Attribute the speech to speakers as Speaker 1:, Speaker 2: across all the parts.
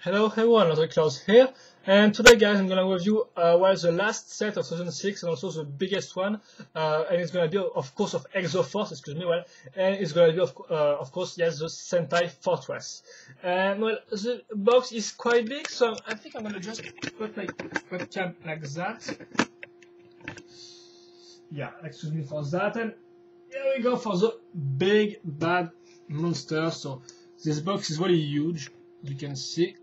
Speaker 1: Hello everyone, another Klaus here, and today guys I'm gonna review the last set of 2006 and also the biggest one, and it's gonna be of course of Exo-Force, excuse me, and it's gonna be of course yes the Sentai Fortress. And well, the box is quite big, so I think I'm gonna just put my webcam like that. Yeah, excuse me for that, and here we go for the big bad monster. So this box is really huge, you can see.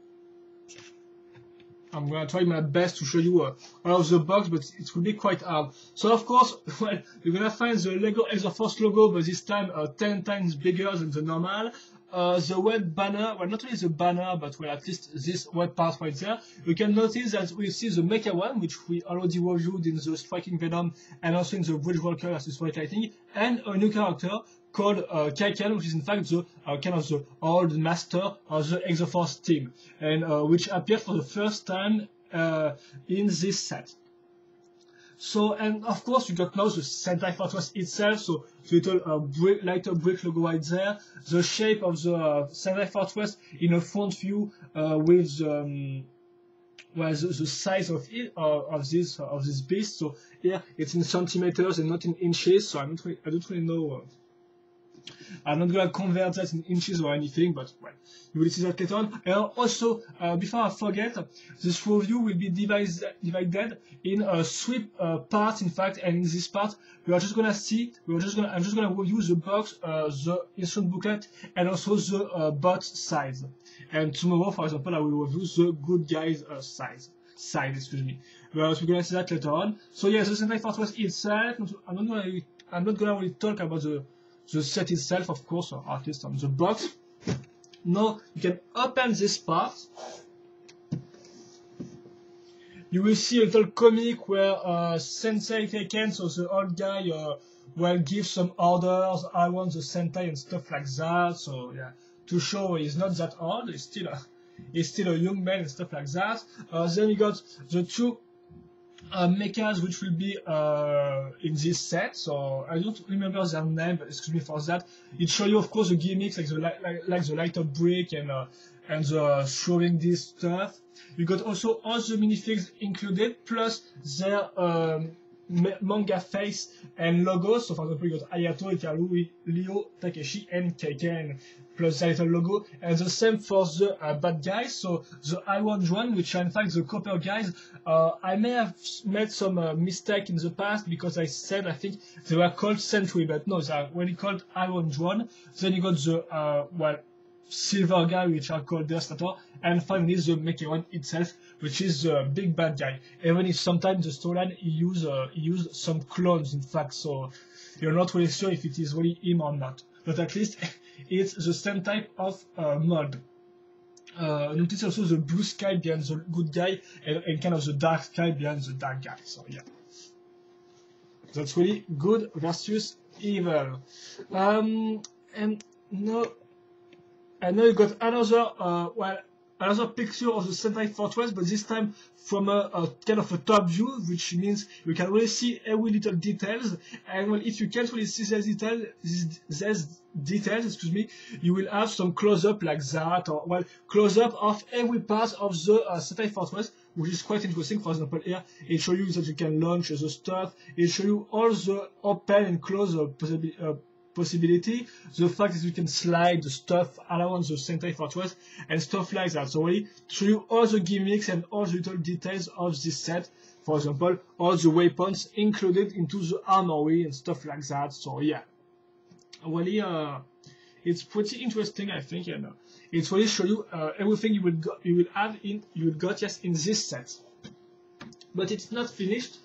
Speaker 1: I'm gonna try my best to show you all of the box, but it will be quite hard. So of course, well, you're gonna find the Lego Exo-Force logo, but this time 10 times bigger than the normal. The web banner, well, not only the banner, but well, at least this web part right there. You can notice that we see the Mecha one, which we already reviewed in the Striking Venom and also in the Bridge Walker as White Lightning, and a new character called Kaiken, which is in fact the kind of the old master of the Exo-Force team, and which appeared for the first time in this set. So, and of course, you got now the Sentai Fortress itself, so the little lighter brick logo right there, the shape of the Sentai Fortress in a front view with well, the size of it of this beast. So here it's in centimeters and not in inches. So I don't really know. I'm not gonna convert that in inches or anything, but well, you will see that later on. And also, before I forget, this review will be divided in 3 parts, in fact. And in this part, I'm just gonna review the box, the instruction booklet, and also the bot size. And tomorrow, for example, I will review the good guys side, excuse me. But we're gonna see that later on. So yeah, the Sentai Fortress itself. I'm not gonna really talk about the set itself, of course, or at least on the box. Now you can open this part. You will see a little comic where Sensei Kaiken, so the old guy, will give some orders. I want the Sentai and stuff like that. So yeah, to show he's not that old. He's still a young man and stuff like that. Then we got the 2 mechas which will be in this set, so I don't remember their name, but excuse me for that. It shows you of course the gimmicks like the light up brick and the showing this stuff. You got also all the minifigs included, plus their manga face and logos. So for example, you got Ayato, Ikaru, Leo, Takeshi, and Kaiken, plus the little logo. And the same for the bad guys. So the orange one, which are in fact the copper guys. I may have made some mistake in the past because I said I think they were called Sentry, but no, they are really called orange one. Then you got the well, silver guy, which are called Devastator, and finally the Mecha one itself, which is the big bad guy. Even if sometimes the storyline he use some clones, in fact, so you're not really sure if it is really him or not. But at least it's the same type of mod. Notice also the blue sky behind the good guy and kind of the dark sky behind the dark guy. So yeah, that's really good versus evil. And no. And now you got another another picture of the Sentai Fortress, but this time from a kind of a top view, which means you can really see every little details. And well, if you can't really see these details, excuse me, you will have some close-up like that, or well, close-up of every part of the Sentai Fortress, which is quite interesting. For example, here it shows you that you can launch the stuff. It shows you all the open and close possibility, the fact that you can slide the stuff around the Sentai Fortress and stuff like that. So really show you all the gimmicks and all the little details of this set. For example, all the weapons included into the armory and stuff like that. So yeah, really it's pretty interesting, I think, and it really show you everything you will got yes in this set. But it's not finished,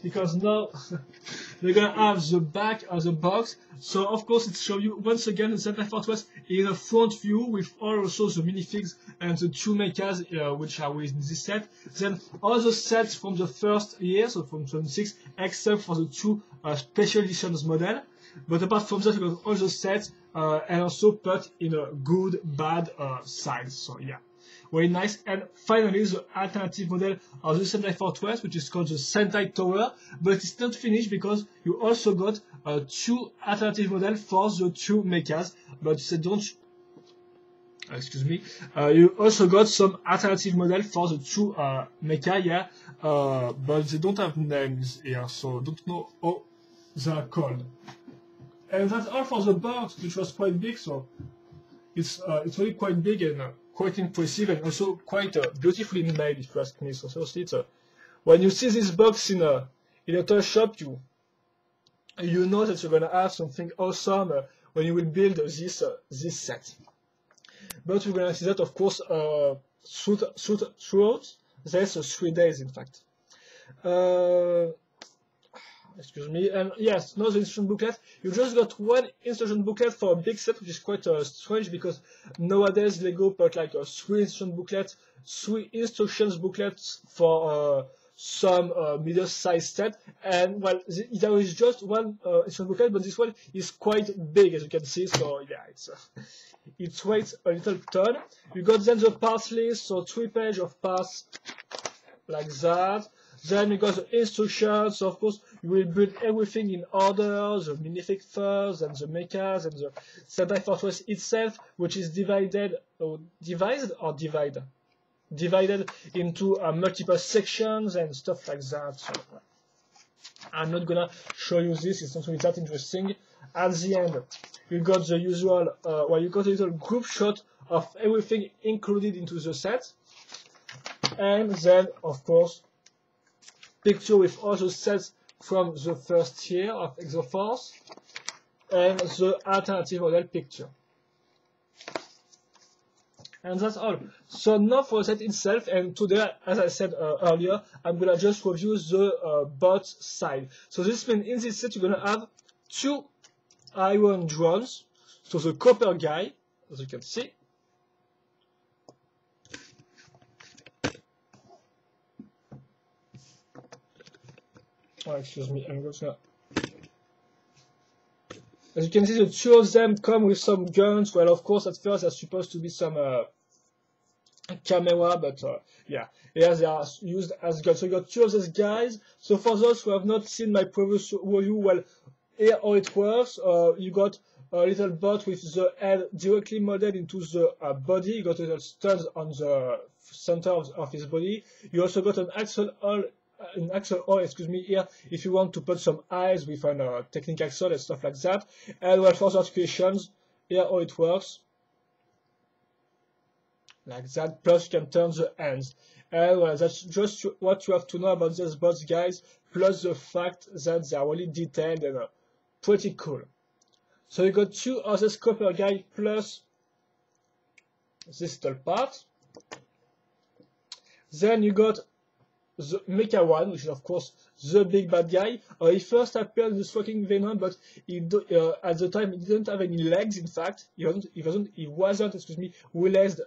Speaker 1: because now we're gonna have the back of the box. So of course it shows you once again the Sentai Fortress in a front view with all also the minifigs and the 2 mechas which are within this set. Then all the sets from the first year, so from 2006, except for the 2 special editions model. But apart from that, you got all the sets and also put in a good, bad size. So yeah, very nice. And finally, the alternative model of the Sentai Fortress, which is called the Sentai Tower, but it's not finished because you also got 2 alternative models for the 2 mechas, but they don't excuse me. You also got some alternative model for the two mecha, yeah, but they don't have names here, so don't know how they are called. And that's all for the box, which was quite big, so it's really quite big and quite impressive, and also quite beautifully made, if you ask me. So seriously, it's when you see this box in a toy shop, you know that you're gonna have something awesome when you will build this set. But we're gonna see that, of course, throughout. There's 3 days, in fact. Excuse me. And yes, now the instruction booklet. You just got one instruction booklet for a big set, which is quite strange because nowadays Lego put like 3 instruction booklets, 3 instructions booklets for some middle-sized set. And well, there is just one instruction booklet, but this one is quite big, as you can see. So yeah, it weighs a little ton. You got then the parts list, so 3 pages of parts like that. Then you got the instructions, so of course you will build everything in order, the minifig first, and the mechas, and the Sentai Fortress itself, which is divided into multiple sections and stuff like that. So, I'm not gonna show you this, it's not really that interesting. At the end, you got the usual, you got a little group shot of everything included into the set. And then, of course, picture with all the sets from the first year of Exo-Force and the alternative model picture. And that's all. So now for the set itself, and today, as I said earlier, I'm gonna just review the bot side. So this means in this set you're gonna have 2 iron drones. So the copper guy, as you can see. Oh, excuse me, I'm gonna... As you can see, the 2 of them come with some guns. Well, of course, at first there's supposed to be some camera, but yeah, here they are used as guns. So you got 2 of these guys. So for those who have not seen my previous review, well, here how it works. You got a little bot with the head directly molded into the body. You got a little studs on the center of his body. You also got an axle hole, excuse me, here if you want to put some eyes with an technique axle and stuff like that. And well, for the articulations, here how it works, like that. Plus you can turn the hands. And well, that's just what you have to know about these bots, guys. Plus the fact that they are really detailed and pretty cool. So you got 2 of this copper guy plus this little part. Then you got the Mecha one, which is of course the big bad guy. He first appeared in the Smoking Venom, but at the time he didn't have any legs. In fact, he wasn't, excuse me, released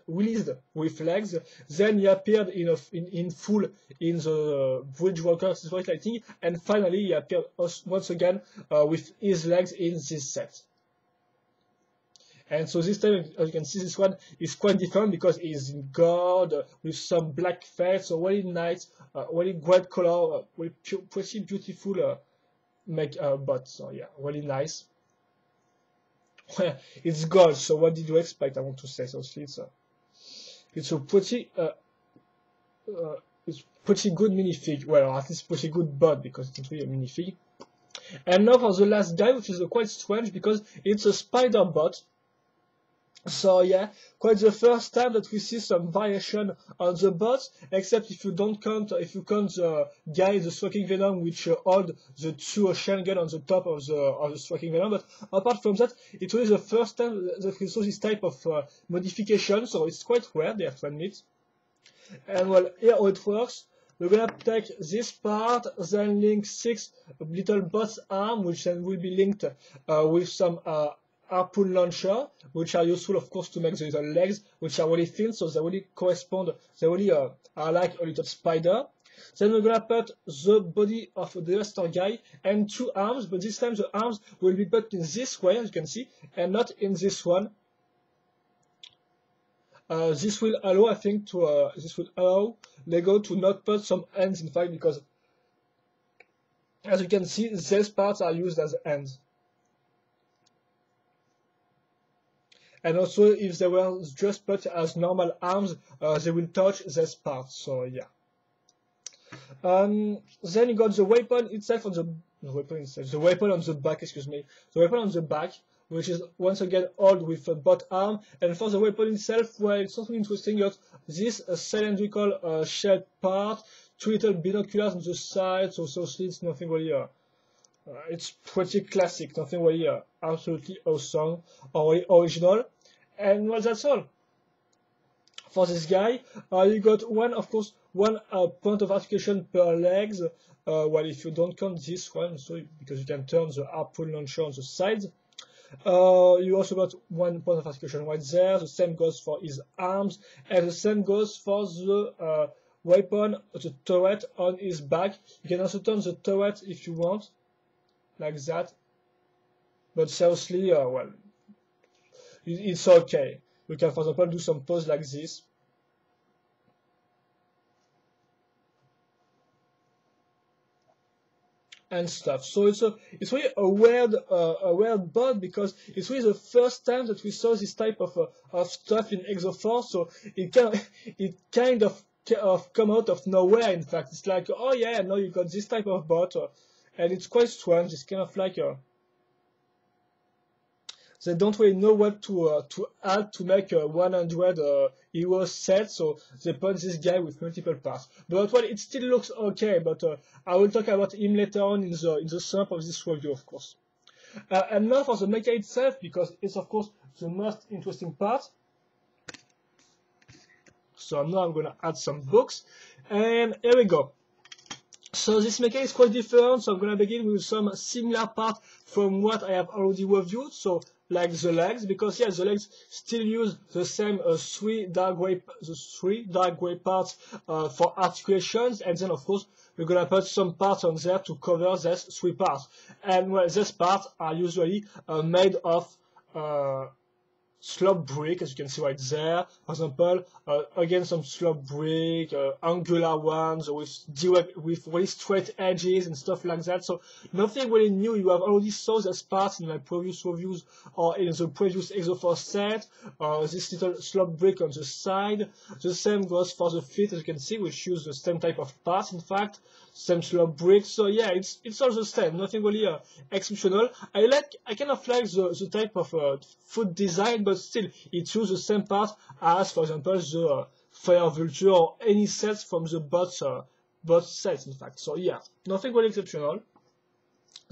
Speaker 1: with legs. Then he appeared in full in the Bridgewalker Spirit Lighting, and finally he appeared once again with his legs in this set. And so this time, as you can see, this one is quite different because it's in gold with some black felt, so really nice, really great color, really pretty beautiful bot. So yeah, really nice. It's gold, so what did you expect? I want to say, so it's a pretty good minifig. Well, at least pretty good bot because it's really a minifig. And now for the last guy, which is quite strange because it's a spider bot. So yeah, quite the first time that we see some variation on the bots, except if you count the guy, the Smoking Venom, which hold the 2 shell gun on the top of the Smoking Venom. But apart from that, it was the first time that we saw this type of modification, so it's quite rare, they have to admit. And well, here how it works. We're gonna take this part, then link 6 little bots arm, which then will be linked with some harpoon launcher, which are useful, of course, to make the little legs, which are really thin, so they really correspond, they really are like a little spider. Then we're gonna put the body of the Devastator guy and 2 arms, but this time the arms will be put in this way, as you can see, and not in this one. This will allow, I think, this will allow Lego to not put some hands, in fact, because, as you can see, these parts are used as hands. And also, if they were just put as normal arms, they will touch this part. So yeah. Then you got the weapon itself on the weapon on the back. Excuse me. The weapon on the back, which is once again old with a butt arm. And for the weapon itself, well, it's something interesting. You got this cylindrical shaped part, two little binoculars on the side. So it's nothing really. It's pretty classic, nothing really absolutely awesome or original. And well, that's all. For this guy, you got one, of course, one point of articulation per legs. Well, if you don't count this one, so because you can turn the harpoon launcher on the side. You also got one point of articulation right there. The same goes for his arms, and the same goes for the weapon, the turret on his back. You can also turn the turret if you want, like that. But seriously, well, it's okay. You can, for example, do some pose like this. And stuff. So it's really a weird bot, because it's really the first time that we saw this type of stuff in Exo-Force. So it kind of come out of nowhere. In fact, it's like, oh yeah, now you got this type of bot, and it's quite strange. It's kind of like they don't really know what to add to make a 100 hero set, so they put this guy with multiple parts. But well, it still looks okay. But I will talk about him later on in the sum of this review, of course. And now for the mecha itself, because it's of course the most interesting part. So now I'm gonna add some books, and here we go. So this mecha is quite different. So I'm gonna begin with some similar parts from what I have already reviewed. So like the legs, because yeah, the legs still use the same three dark gray parts for articulations, and then of course we're gonna put some parts on there to cover these three parts. And well, these parts are usually made of slop brick, as you can see right there. For example, again some slop brick, angular ones with really straight edges and stuff like that. So nothing really new. You have already saw these parts in my previous reviews or in the previous Exo-Force set. This little slop brick on the side. The same goes for the feet, as you can see, which use the same type of parts. In fact, same slop brick. So yeah, it's all the same. Nothing really exceptional. I kind of like the type of foot design, but still it uses the same part as, for example, the Fire Vulture or any sets from the bot sets, in fact. So yeah, nothing really exceptional.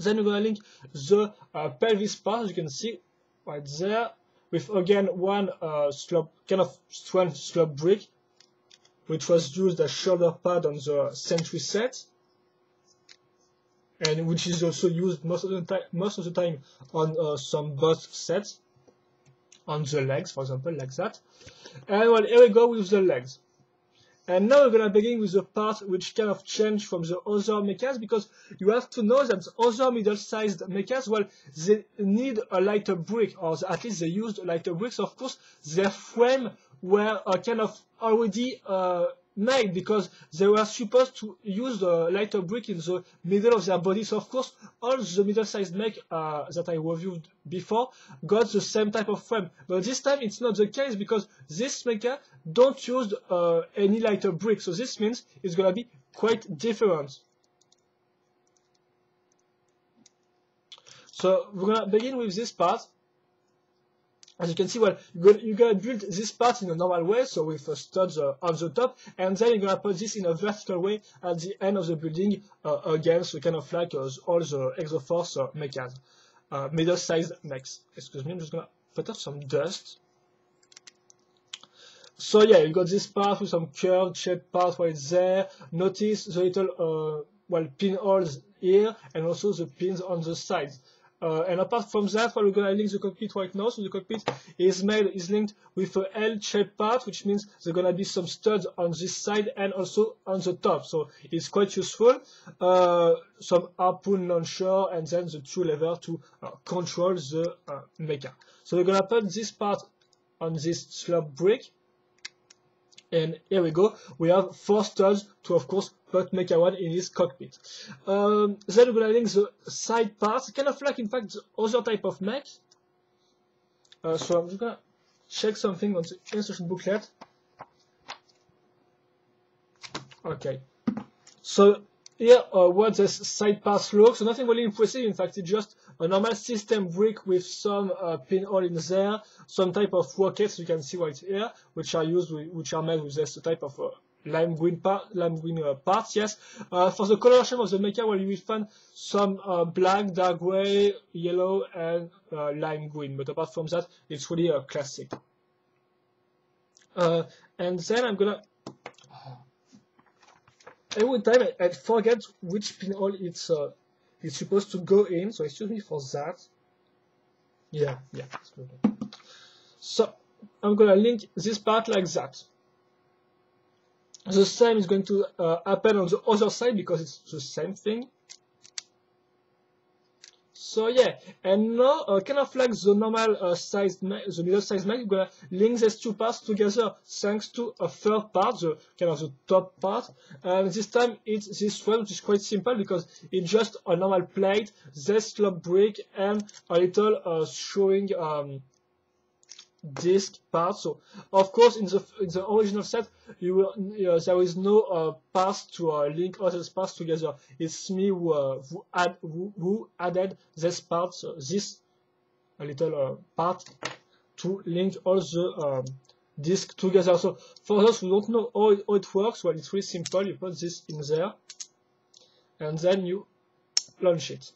Speaker 1: Then we're gonna link the pelvis part, as you can see right there, with again one kind of strange slop brick, which was used as shoulder pad on the Sentry set, and which is also used most of the time on some bot sets, on the legs, for example, like that. And well, here we go with the legs. And now we're gonna begin with the part which kind of changed from the other mechas, because you have to know that other middle-sized mechas, well, they need a lighter brick, or at least they used lighter bricks. So of course, their frame were kind of already made, because they were supposed to use the lighter brick in the middle of their body. So of course, all the middle-sized mech that I reviewed before got the same type of frame. But this time it's not the case, because this mecha don't use any lighter brick. So this means it's gonna be quite different. So we're gonna begin with this part. As you can see, well, you're gonna build this part in a normal way, so with studs on the top, and then you're gonna put this in a vertical way at the end of the building, again, so kind of like all the Exo-Force mechas, middle-sized mechs. Excuse me, I'm just gonna put off some dust. So yeah, you got this part with some curved shaped part right there. Notice the little well, pinholes here, and also the pins on the sides. And apart from that, well, we're gonna link the cockpit right now. So the cockpit is linked with a L-shaped part, which means there's gonna be some studs on this side and also on the top. So it's quite useful. Some harpoon launcher, and then the two levers to control the mecha. So we're gonna put this part on this slop brick. And here we go. We have 4 studs to, of course, put Mecha 1 in his cockpit. Then we're gonna link the side parts, kind of like, in fact, the other type of mech. So I'm just gonna check something on the instruction booklet. Okay. So here, what this side pass looks, so nothing really impressive. In fact, it's just a normal system brick with some pinhole in there, some type of rockets. You can see right here, which are made with this type of lime green parts. Yes. For the coloration of the mecha, well, you will find some black, dark gray, yellow, and lime green. But apart from that, it's really a classic. And then I'm gonna. Every time I forget which pinhole it's supposed to go in, so excuse me for that. Yeah. So I'm gonna link this part like that. The same is going to happen on the other side because it's the same thing. So yeah, and now kind of like the normal the middle size mag, you're gonna link these two parts together thanks to a third part, the kind of the top part. And this time it's this one, which is quite simple because it's just a normal plate, this slope brick, and a little showing disc part. So of course in the original set there is no path to link all these parts together. It's me who added this part, so this little part to link all the discs together. So for those who don't know how it works, well, it's really simple. You put this in there and then you launch it,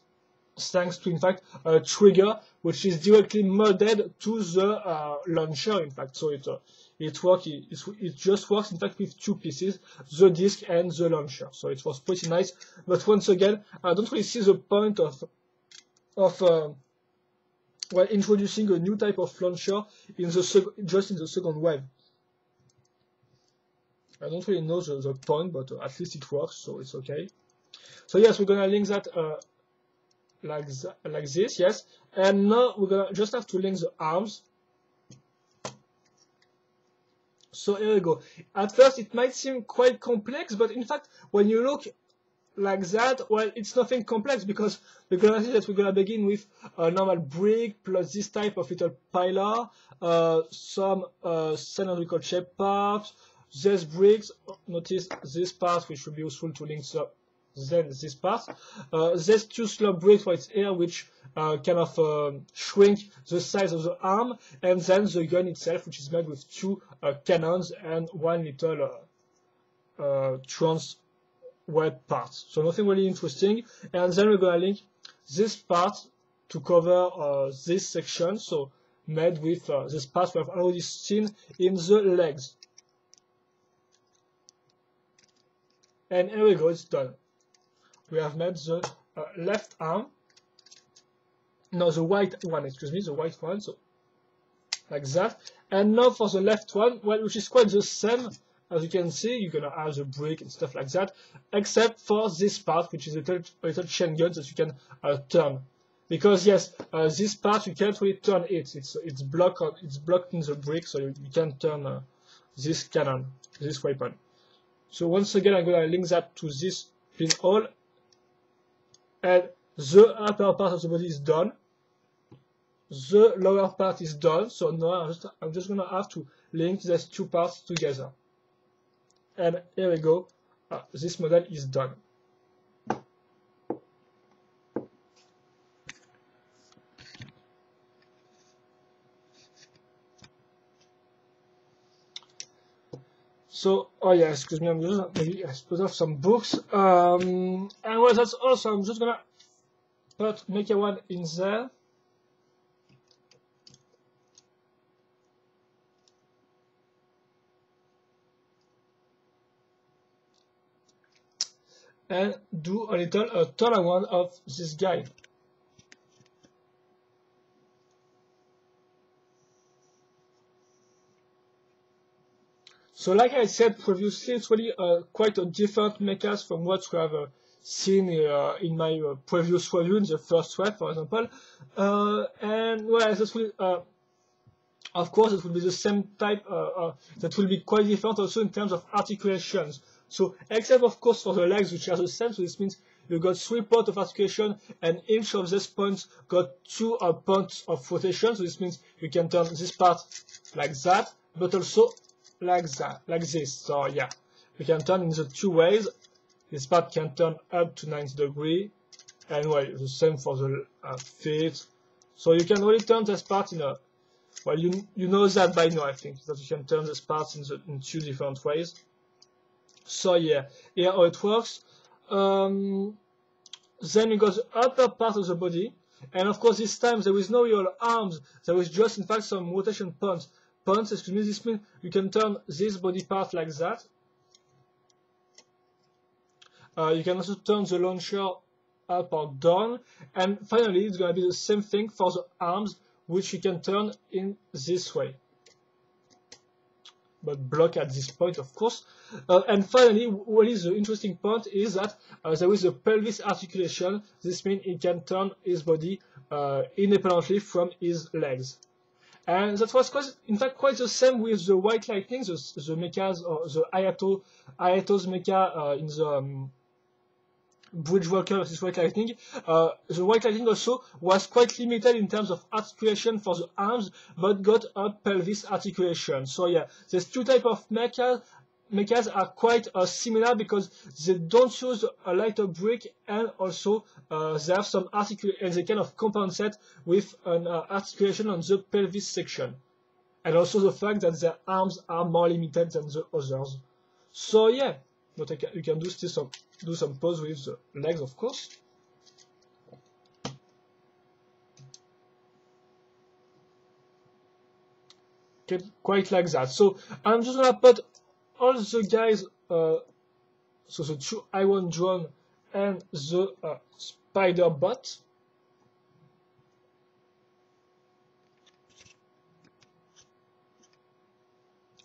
Speaker 1: thanks to in fact a trigger which is directly molded to the launcher. In fact, so it just works in fact with two pieces, the disc and the launcher. So it was pretty nice. But once again, I don't really see the point of well, introducing a new type of launcher in just in the second wave. I don't really know the point, but at least it works, so it's okay. So yes, we're gonna link that like this, yes. And now we're gonna just have to link the arms. So here we go. At first it might seem quite complex, but in fact when you look like that, well, it's nothing complex because we're gonna see that we're gonna begin with a normal brick plus this type of little pillar, some cylindrical shape parts, these bricks. Notice this part which should be useful to link up. Then this part, these two slope bricks right here, which kind of shrink the size of the arm, and then the gun itself, which is made with two cannons and one little trans web part. So nothing really interesting. And then we're gonna link this part to cover this section, so made with this part we have already seen in the legs. And here we go, it's done. We have made the left arm, no, the white one, excuse me, the white one, so like that. And now for the left one, well, which is quite the same. As you can see, you're gonna have the brick and stuff like that, except for this part, which is a little chain gun that you can turn. Because yes, this part you can't really turn it. It's blocked in the brick, so you can't turn this cannon, this weapon. So once again, I'm gonna link that to this pinhole. And the upper part of the body is done. The lower part is done. So now I'm just gonna have to link these two parts together. And here we go. This model is done. So, oh yeah, excuse me, I'm just maybe I put off some books. And well, that's also, I'm just gonna make a one in there. And do a little turnaround of this guy. So like I said previously, it's really quite a different mechas from what we have seen in my previous review, in the first wave, for example. And well, that will, of course, it will be the same type, that will be quite different also in terms of articulations. So, except of course for the legs, which are the same, so this means you got 3 points of articulation, and each of these points got 2 points of rotation. So this means you can turn this part like that, but also like that, like this. So yeah, you can turn in the 2 ways. This part can turn up to 90 degrees, and well, the same for the feet. So you can really turn this part in a, well, you know that by now, I think, that you can turn this part in 2 different ways. So yeah, here how it works. Then you got the upper part of the body, and of course this time there is no real arms, there is just in fact some rotation points. Excuse me, this means you can turn this body part like that. You can also turn the launcher up or down, and finally it's going to be the same thing for the arms, which you can turn in this way, but block at this point, of course. And finally, what is the interesting point is that there is a pelvis articulation. This means he can turn his body independently from his legs. And that was in fact quite the same with the White Lightning, the mechas, or the Hayato's mecha in the Bridge Walker versus White Lightning. The White Lightning also was quite limited in terms of articulation for the arms, but got a pelvis articulation. So yeah, these 2 types of mechas are quite similar because they don't use a lighter brick, and also they have some articulation, and they kind of compensate with an articulation on the pelvis section, and also the fact that their arms are more limited than the others. So yeah, but you can do some pose with the legs, of course. Okay, quite like that. So I'm just gonna put all the guys, so the 2 iron drone and the spider bot.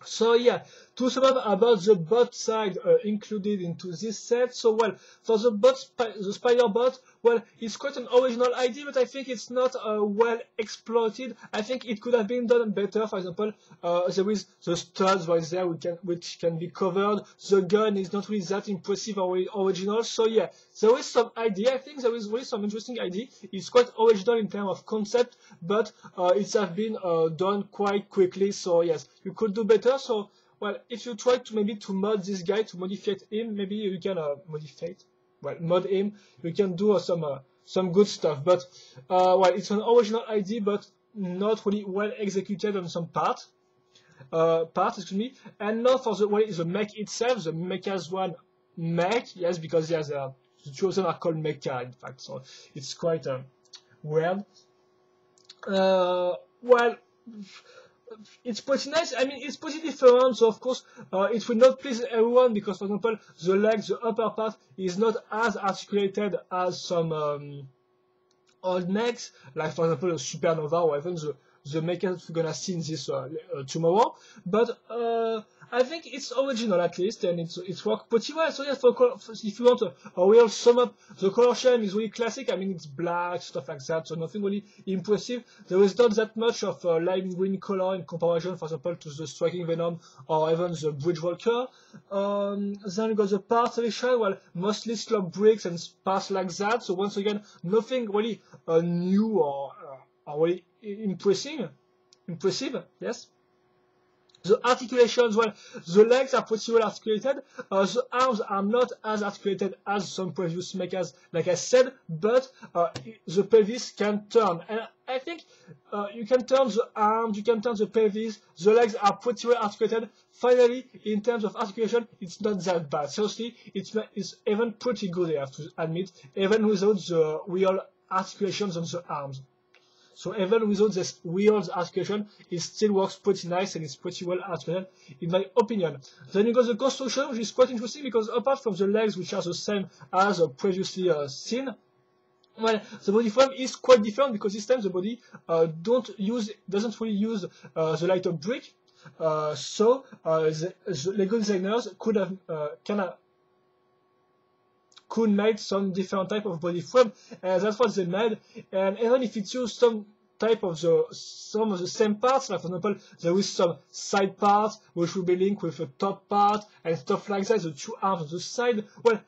Speaker 1: So yeah, to sum up about the bot side included into this set. So well, for the the spider bot, well, it's quite an original idea, but I think it's not well exploited. I think it could have been done better. For example, there is the studs right there, which can be covered. The gun is not really that impressive or really original. So yeah, there is some idea. I think there is really some interesting idea. It's quite original in terms of concept, but it has been done quite quickly. So yes, you could do better. So well, if you try to maybe to mod this guy, to modify him, maybe you can mod him. You can do some good stuff. But well, it's an original idea, but not really well executed on some part. Excuse me. And now for the mech itself, the Mecha's one mech, yes, because yes, the 2 of them are called mecha, in fact. So it's quite weird. Well, it's pretty nice. I mean, it's pretty different, so of course it will not please everyone, because for example the leg, the upper part, is not as articulated as some old mechs, like for example the Supernova, or even the mecha we're gonna see in this tomorrow. But I think it's original at least, and it's worked pretty well. So yeah, if you want a real sum up, the color scheme is really classic. I mean, it's black, stuff like that, so nothing really impressive. There is not that much of lime green color in comparison, for example, to the Striking Venom or even the Bridge Walker. Then you got the part selection, well, mostly slop bricks and parts like that. So once again, nothing really new or really impressive, yes. The articulations, well, the legs are pretty well articulated. The arms are not as articulated as some previous mechas, like I said, but the pelvis can turn. And I think you can turn the arms, you can turn the pelvis. The legs are pretty well articulated. Finally, in terms of articulation, it's not that bad. Seriously, it's even pretty good, I have to admit, even without the real articulations on the arms. So even without this weird articulation, it still works pretty nice, and it's pretty well articulated, in my opinion. Then you got the construction, which is quite interesting, because apart from the legs, which are the same as previously seen, well, the body frame is quite different, because this time the body doesn't really use the lighter brick. So the Lego designers could make some different type of body frame, and that's what they made. And even if it used some of the same parts, like for example, there is some side parts which will be linked with a top part and stuff like that, the 2 arms on the side. Well,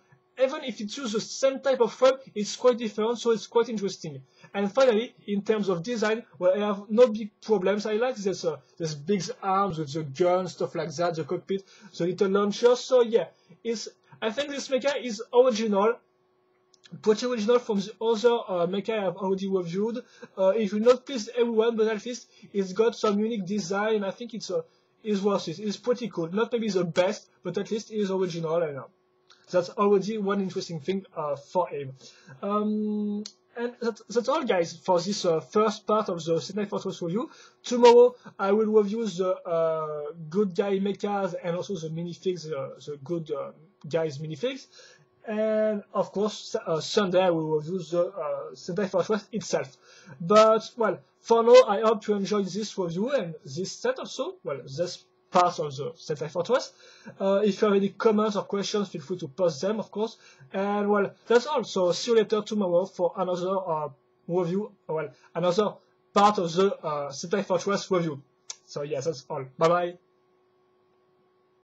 Speaker 1: even if it uses the same type of frame, it's quite different, so it's quite interesting. And finally, in terms of design, well, I have no big problems. I like this big arms with the gun, stuff like that, the cockpit, the little launcher. So yeah, I think this mecha is original, pretty original from the other mecha I have already reviewed. It will not please everyone, but at least it's got some unique design. I think it's worth it. It's pretty cool. Not maybe the best, but at least it is original. I know. That's already one interesting thing for him. And that's all, guys, for this first part of the Sentai Fortress review. Tomorrow, I will review the good guy mechas and also the minifigs, the good guys minifigs. And of course, Sunday, I will review the Sentai Fortress itself. But, well, for now, I hope you enjoyed this review and this set also. Well, this part of the Sentai Fortress. If you have any comments or questions, feel free to post them, of course. And well, that's all. So see you later tomorrow for another review. Well, another part of the Sentai Fortress review. So yeah, that's all. Bye bye.